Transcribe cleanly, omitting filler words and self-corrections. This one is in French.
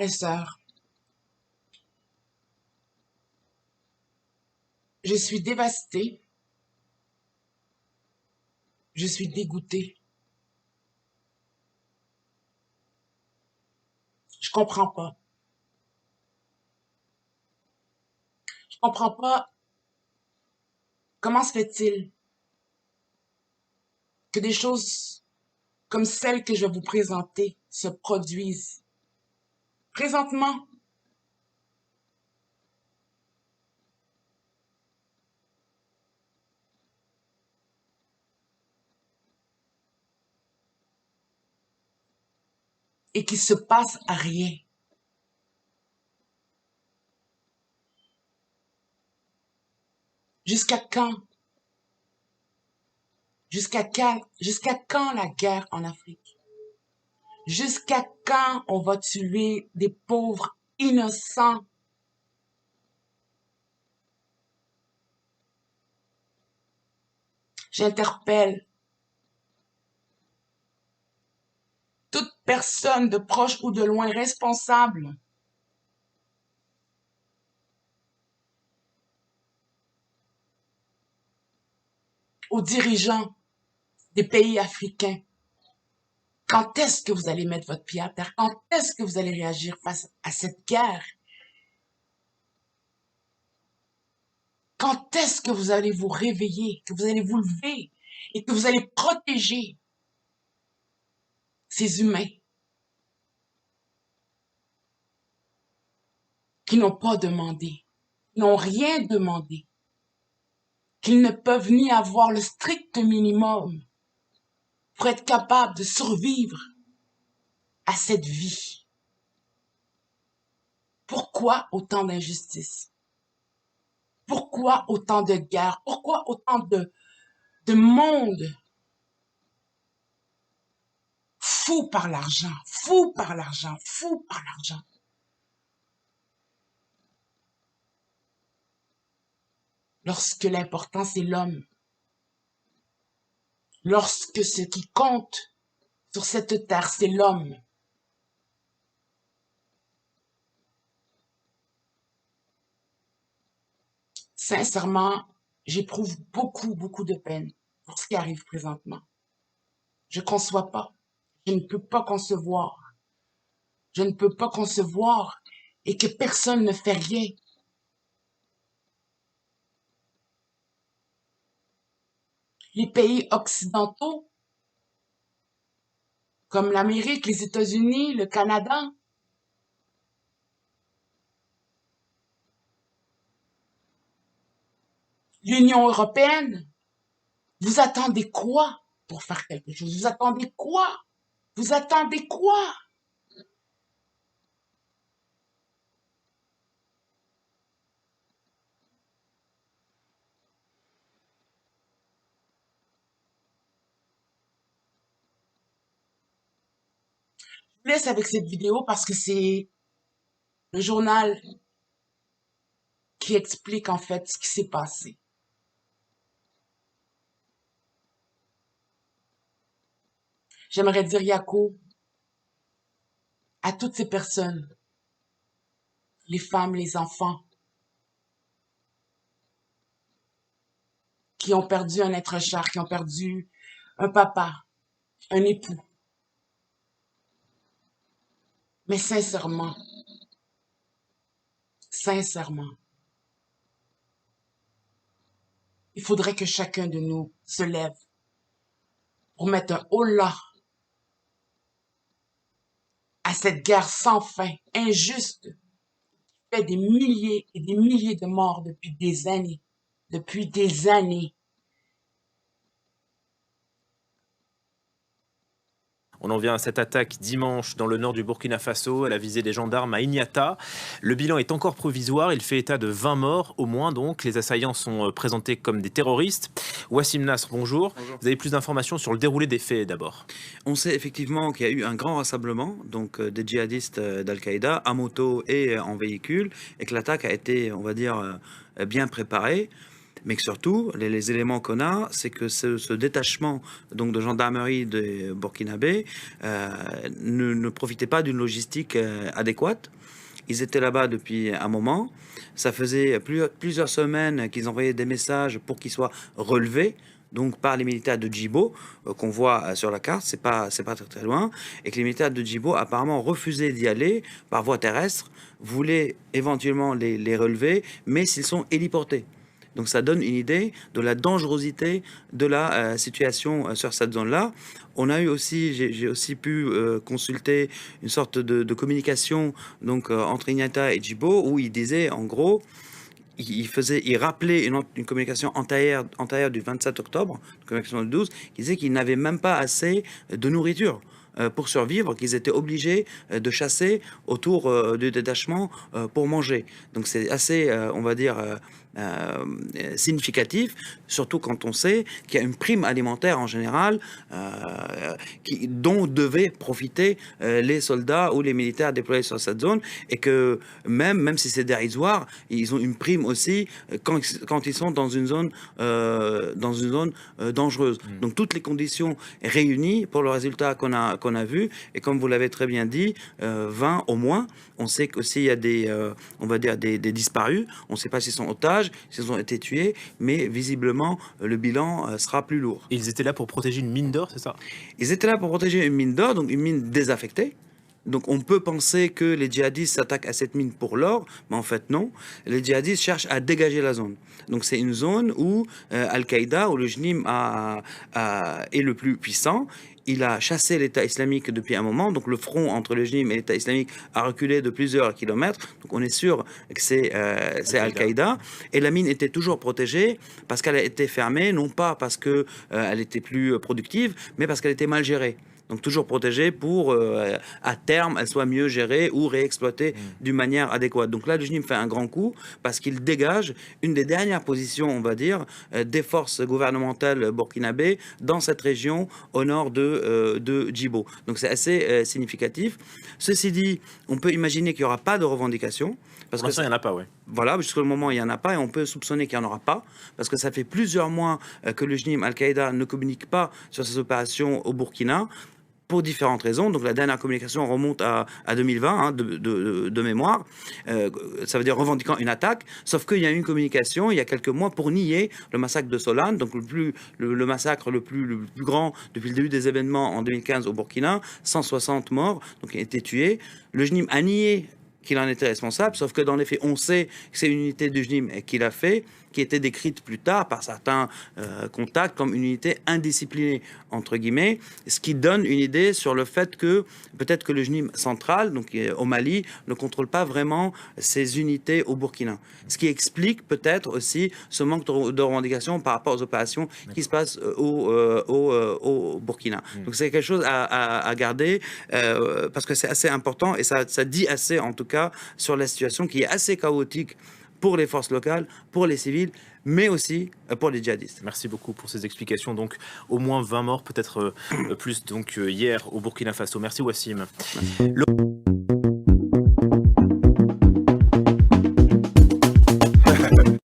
et sœurs, je suis dévastée, je suis dégoûtée. Je comprends pas. Je comprends pas comment se fait-il que des choses comme celles que je vais vous présenter se produisent présentement. Et qu'il se passe rien. Jusqu'à quand? Jusqu'à quand la guerre en Afrique? Jusqu'à quand on va tuer des pauvres innocents? J'interpelle toute personne de proche ou de loin responsable aux dirigeants des pays africains. Quand est-ce que vous allez mettre votre pied à terre? Quand est-ce que vous allez réagir face à cette guerre? Quand est-ce que vous allez vous réveiller, que vous allez vous lever et que vous allez protéger ces humains qui n'ont pas demandé, qui n'ont rien demandé, qu'ils ne peuvent ni avoir le strict minimum pour être capables de survivre à cette vie? Pourquoi autant d'injustice? Pourquoi autant de guerres? Pourquoi autant de monde fou par l'argent, fou par l'argent, fou par l'argent? Lorsque l'important c'est l'homme, lorsque ce qui compte sur cette terre c'est l'homme, sincèrement, j'éprouve beaucoup de peine pour ce qui arrive présentement. Je ne conçois pas. Je ne peux pas concevoir. Je ne peux pas concevoir et que personne ne fait rien. Les pays occidentaux, comme l'Amérique, les États-Unis, le Canada, l'Union européenne, vous attendez quoi pour faire quelque chose? Vous attendez quoi? Vous attendez quoi? Je vous laisse avec cette vidéo parce que c'est le journal qui explique en fait ce qui s'est passé. J'aimerais dire Yako à toutes ces personnes, les femmes, les enfants, qui ont perdu un être cher, qui ont perdu un papa, un époux. Mais sincèrement, il faudrait que chacun de nous se lève pour mettre un holà à cette guerre sans fin, injuste, qui fait des milliers et des milliers de morts depuis des années. Depuis des années. On en vient à cette attaque dimanche dans le nord du Burkina Faso. Elle a visé des gendarmes à Ignata. Le bilan est encore provisoire. Il fait état de 20 morts au moins. Donc, les assaillants sont présentés comme des terroristes. Wassim Nasr, bonjour. Vous avez plus d'informations sur le déroulé des faits d'abord? On sait effectivement qu'il y a eu un grand rassemblement donc des djihadistes d'Al-Qaïda à moto et en véhicule et que l'attaque a été, on va dire, bien préparée. Mais que surtout, les éléments qu'on a, c'est que ce détachement donc, de gendarmerie de burkinabé ne profitait pas d'une logistique adéquate. Ils étaient là-bas depuis un moment. Ça faisait plusieurs semaines qu'ils envoyaient des messages pour qu'ils soient relevés, donc par les militaires de Djibo, qu'on voit sur la carte, c'est pas très loin, et que les militaires de Djibo apparemment refusaient d'y aller par voie terrestre, voulaient éventuellement les relever, mais s'ils sont héliportés. Donc ça donne une idée de la dangerosité de la situation sur cette zone-là. On a eu aussi, j'ai aussi pu consulter une sorte de communication donc entre Ignata et Djibo où il disait en gros, il rappelait une communication antérieure du 27 octobre, une communication du 12, qui disait qu'ils n'avaient même pas assez de nourriture pour survivre, qu'ils étaient obligés de chasser autour du détachement pour manger. Donc c'est assez, on va dire, significatif, surtout quand on sait qu'il y a une prime alimentaire en général dont devaient profiter les soldats ou les militaires déployés sur cette zone, et que même si c'est dérisoire, ils ont une prime aussi quand ils sont dans une zone dangereuse. Donc toutes les conditions réunies pour le résultat qu'on a vu, et comme vous l'avez très bien dit, 20 au moins. On sait qu'aussi il y a on va dire des disparus. On ne sait pas s'ils sont otages, s'ils ont été tués, mais visiblement le bilan sera plus lourd. Ils étaient là pour protéger une mine d'or, c'est ça? Ils étaient là pour protéger une mine d'or, donc une mine désaffectée. Donc on peut penser que les djihadistes s'attaquent à cette mine pour l'or, mais en fait non. Les djihadistes cherchent à dégager la zone. Donc c'est une zone où Al-Qaïda, où le JNIM est le plus puissant. Il a chassé l'État islamique depuis un moment, donc le front entre le JNIM et l'État islamique a reculé de plusieurs kilomètres. Donc on est sûr que c'est Al-Qaïda. Et la mine était toujours protégée parce qu'elle a été fermée, non pas parce qu'elle était plus productive, mais parce qu'elle était mal gérée. Donc toujours protégée pour, à terme, elle soit mieux gérée ou réexploitée d'une manière adéquate. Donc là, le JNIM fait un grand coup parce qu'il dégage une des dernières positions, on va dire, des forces gouvernementales burkinabées dans cette région au nord de Djibo. Donc c'est assez significatif. Ceci dit, on peut imaginer qu'il n'y aura pas de revendication. Pour l'instant, il n'y en a pas, oui. Voilà, jusqu'au moment, il n'y en a pas, et on peut soupçonner qu'il n'y en aura pas, parce que ça fait plusieurs mois que le JNIM Al-Qaïda ne communique pas sur ses opérations au Burkina, pour différentes raisons. Donc la dernière communication remonte à 2020, de mémoire. Ça veut dire revendiquant une attaque, sauf qu'il y a eu une communication il y a quelques mois pour nier le massacre de Solane, donc le massacre le plus grand depuis le début des événements en 2015 au Burkina, 160 morts, donc qui ont été tués. Le JNIM a nié qu'il en était responsable, sauf que dans les faits, on sait que c'est une unité du JNIM qui l'a fait, qui était décrite plus tard par certains contacts comme une unité indisciplinée, entre guillemets, ce qui donne une idée sur le fait que peut-être que le JNIM central, donc au Mali, ne contrôle pas vraiment ces unités au Burkina. Ce qui explique peut-être aussi ce manque de revendication par rapport aux opérations qui se passent au Burkina. Donc c'est quelque chose à garder parce que c'est assez important et ça dit assez en tout cas sur la situation qui est assez chaotique pour les forces locales, pour les civils, mais aussi pour les djihadistes. Merci beaucoup pour ces explications. Donc, au moins 20 morts, peut-être plus donc hier au Burkina Faso. Merci Wassim. Merci.